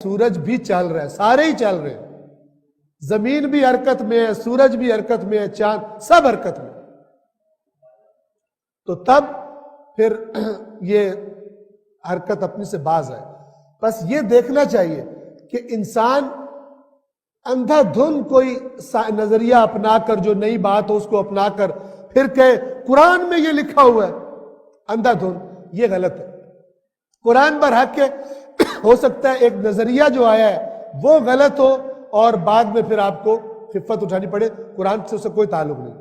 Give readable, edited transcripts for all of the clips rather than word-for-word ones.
سورج بھی چل رہا ہے، سارے ہی چل رہے ہیں، زمین بھی حرکت میں ہے، سورج بھی حرکت میں ہے، چاند سب حرکت میں، تو تب پھر یہ حرکت اپنی سے باز آئے۔ بس یہ دیکھنا چاہیے کہ انسان اندھا دھن کوئی نظریہ اپنا کر، جو نئی بات ہو اس کو اپنا کر پھر کہے قرآن میں یہ لکھا ہوا ہے، اندھا دھن، یہ غلط ہے۔ قرآن پر حق ہے، ہو سکتا ہے ایک نظریہ جو آیا ہے وہ غلط ہو اور بعد میں پھر آپ کو خفت اٹھانی پڑے، قرآن سے اس سے کوئی تعلق نہیں۔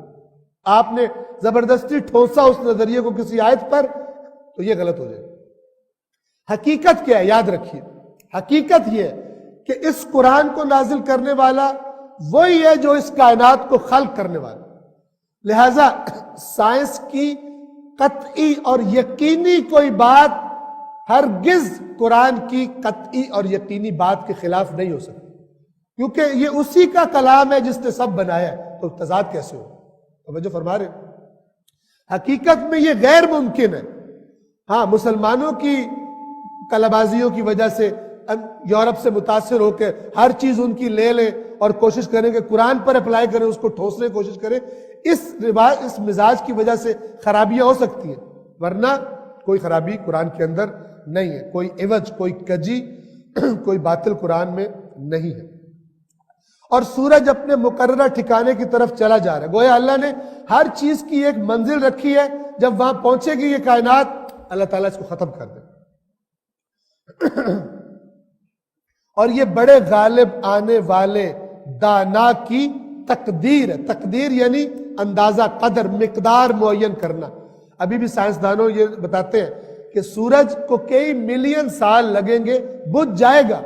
آپ نے زبردستی ٹھوسا اس نظریے کو کسی آیت پر تو یہ غلط ہو جائے۔ حقیقت کیا ہے یاد رکھیے، حقیقت یہ ہے کہ اس قرآن کو نازل کرنے والا وہی ہے جو اس کائنات کو خلق کرنے والا، لہذا سائنس کی قطعی اور یقینی کوئی بات ہرگز قرآن کی قطعی اور یقینی بات کے خلاف نہیں ہو سکتی، کیونکہ یہ اسی کا کلام ہے جس نے سب بنایا ہے، تو تضاد کیسے ہو؟ توجہ فرما رہے ہیں؟ حقیقت میں یہ غیر ممکن ہے۔ ہاں، مسلمانوں کی کلابازیوں کی وجہ سے یورپ سے متاثر ہو کے ہر چیز ان کی لے لیں اور کوشش کریں کہ قرآن پر اپلائی کریں، اس کو ٹھوسنے کی کوشش کریں، اس مزاج کی وجہ سے خرابیاں ہو سکتی ہیں، ورنہ کوئی خرابی قرآن کے اندر نہیں ہے، کوئی عوج، کوئی کجی، کوئی باطل قرآن میں نہیں ہے۔ اور سورج اپنے مقررہ ٹھکانے کی طرف چلا جا رہا ہے، گویا اللہ نے ہر چیز کی ایک منزل رکھی ہے، جب وہاں پہنچے گی یہ کائنات اللہ تعالیٰ اس کو ختم کر دے۔ اور یہ بڑے غالب آنے والے دانا کی تقدیر ہے، تقدیر یعنی اندازہ، قدر، مقدار معین کرنا۔ ابھی بھی سائنسدانوں یہ بتاتے ہیں کہ سورج کو کئی ملین سال لگیں گے، بجھ جائے گا،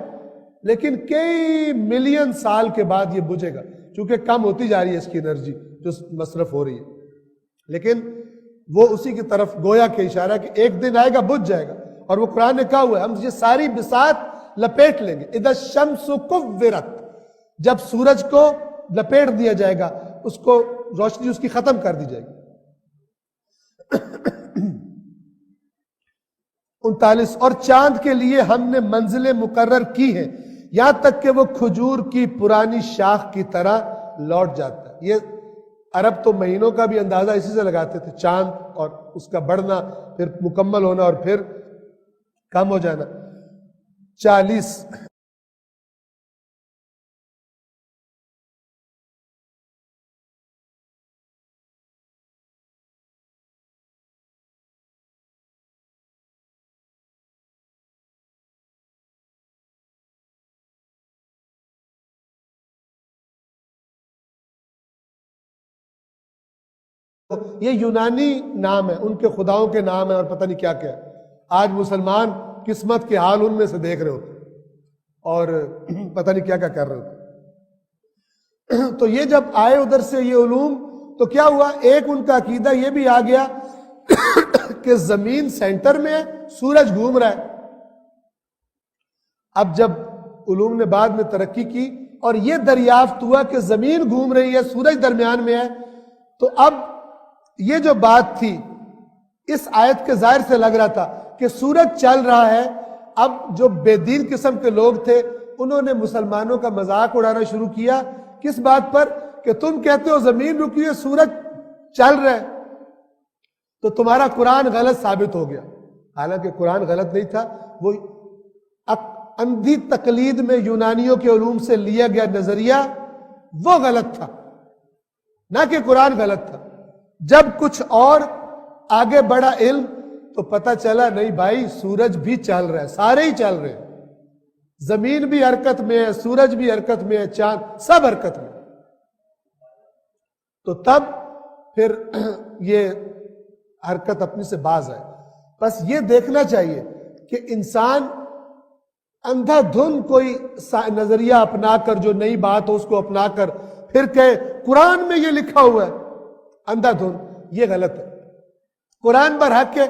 لیکن کئی ملین سال کے بعد یہ بجھے گا، چونکہ کم ہوتی جا رہی ہے اس کی انرجی جو مصرف ہو رہی ہے، لیکن وہ اسی کی طرف گویا کہ اشارہ کہ ایک دن آئے گا، بجھ جائے گا۔ اور وہ قرآن نے کہا ہوا ہے ہم یہ ساری بساط لپیٹ لیں گے، اذا الشمس کورت، جب سورج کو لپیٹ دیا جائے گا، اس کو روشنی اس کی ختم کر دی جائے گی۔ 39 اور چاند کے لیے ہم نے منزلیں مقرر کی ہیں یہاں تک کہ وہ کھجور کی پرانی شاخ کی طرح لوٹ جاتا ہے۔ یہ عرب تو مہینوں کا بھی اندازہ اسی سے لگاتے تھے، چاند اور اس کا بڑھنا، پھر مکمل ہونا اور پھر کم ہو جانا۔ 40 یہ یونانی نام ہے، ان کے خداؤں کے نام ہے اور پتہ نہیں کیا کیا ہے۔ آج مسلمان قسمت کے حال ان میں سے دیکھ رہے ہوتے اور پتہ نہیں کیا کیا کر رہے ہوتے۔ تو یہ جب آئے ادھر سے یہ علوم تو کیا ہوا، ایک ان کا عقیدہ یہ بھی آ گیا کہ زمین سینٹر میں ہے، سورج گھوم رہا ہے۔ اب جب علوم نے بعد میں ترقی کی اور یہ دریافت ہوا کہ زمین گھوم رہی ہے، سورج درمیان میں ہے، تو اب یہ جو بات تھی اس آیت کے ظاہر سے لگ رہا تھا کہ سورج چل رہا ہے، اب جو بے دین قسم کے لوگ تھے انہوں نے مسلمانوں کا مذاق اڑانا شروع کیا، کس بات پر کہ تم کہتے ہو زمین رکی ہے، سورج چل رہا ہے، تو تمہارا قرآن غلط ثابت ہو گیا۔ حالانکہ قرآن غلط نہیں تھا، وہ اندھی تقلید میں یونانیوں کے علوم سے لیا گیا نظریہ وہ غلط تھا، نہ کہ قرآن غلط تھا۔ جب کچھ اور آگے بڑھا علم تو پتہ چلا نہیں بھائی، سورج بھی چل رہا ہے، سارے ہی چل رہے ہیں، زمین بھی حرکت میں ہے، سورج بھی حرکت میں ہے، چاند سب حرکت میں، تو تب پھر یہ حرکت اپنی سے باز آئے۔ بس یہ دیکھنا چاہیے کہ انسان اندھا دھن کوئی نظریہ اپنا کر، جو نئی بات ہو اس کو اپنا کر پھر کہے قرآن میں یہ لکھا ہوا ہے، اندھا دھن، یہ غلط ہے۔ قرآن پر حق ہے،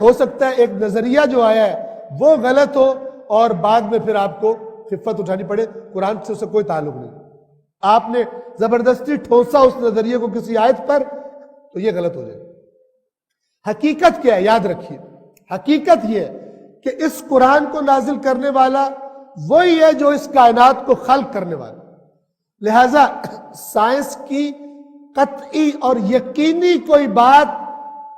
ہو سکتا ہے ایک نظریہ جو آیا ہے وہ غلط ہو اور بعد میں پھر آپ کو خفت اٹھانی پڑے، قرآن سے اس سے کوئی تعلق نہیں۔ آپ نے زبردستی ٹھوسا اس نظریے کو کسی آیت پر تو یہ غلط ہو جائے۔ حقیقت کیا ہے یاد رکھیے، حقیقت یہ ہے کہ اس قرآن کو نازل کرنے والا وہی ہے جو اس کائنات کو خلق کرنے والا. لہذا سائنس کی قطعی اور یقینی کوئی بات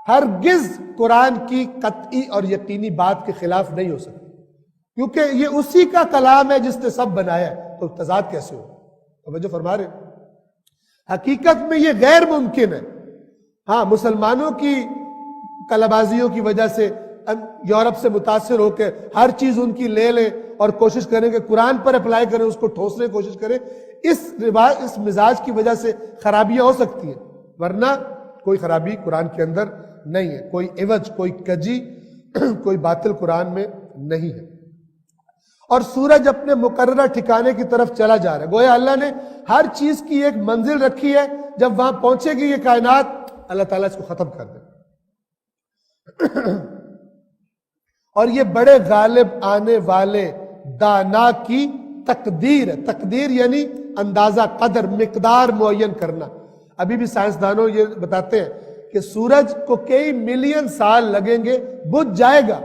ہرگز قرآن کی قطعی اور یقینی بات کے خلاف نہیں ہو سکتی، کیونکہ یہ اسی کا کلام ہے جس نے سب بنایا ہے. تو تضاد کیسے ہو؟ توجہ فرما رہے ہیں. حقیقت میں یہ غیر ممکن ہے. ہاں، مسلمانوں کی کلبازیوں کی وجہ سے یورپ سے متاثر ہو کے ہر چیز ان کی لے لیں اور کوشش کریں کہ قرآن پر اپلائی کریں، اس کو ٹھوسنے کی کوشش کریں. اس مزاج کی وجہ سے خرابیاں ہو سکتی ہیں، ورنہ کوئی خرابی قرآن کے اندر نہیں ہے، کوئی عوج، کوئی کجی، کوئی باطل قرآن میں نہیں ہے. اور سورج اپنے مقررہ ٹھکانے کی طرف چلا جا رہا ہے. گویا اللہ نے ہر چیز کی ایک منزل رکھی ہے، جب وہاں پہنچے گی یہ کائنات اللہ تعالیٰ اس کو ختم کر دے. اور یہ بڑے غالب آنے والے دانا کی تقدیر ہے. تقدیر یعنی اندازہ، قدر، مقدار معین کرنا. ابھی بھی سائنسدانوں یہ بتاتے ہیں کہ سورج کو کئی ملین سال لگیں گے، بجھ جائے گا،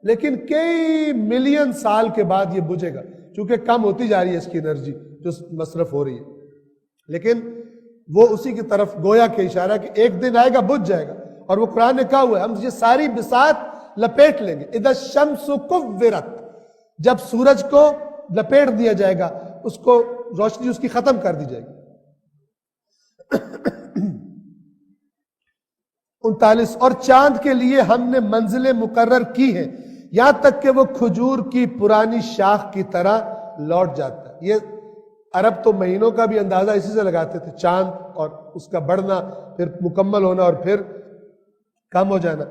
لیکن کئی ملین سال کے بعد یہ بجھے گا، چونکہ کم ہوتی جا رہی ہے اس کی انرجی جو مصرف ہو رہی ہے. لیکن وہ اسی کی طرف گویا کہ اشارہ کہ ایک دن آئے گا، بجھ جائے گا. اور وہ قرآن نے کہا ہوا ہے ہم یہ ساری بساط لپیٹ لیں گے. اذا الشمس کورت، جب سورج کو لپیٹ دیا جائے گا، اس کو روشنی اس کی ختم کر دی جائے گی. 39 اور چاند کے لیے ہم نے منزلیں مقرر کی ہیں یہاں تک کہ وہ کھجور کی پرانی شاخ کی طرح لوٹ جاتا ہے. یہ عرب تو مہینوں کا بھی اندازہ اسی سے لگاتے تھے، چاند اور اس کا بڑھنا، پھر مکمل ہونا اور پھر کم ہو جانا.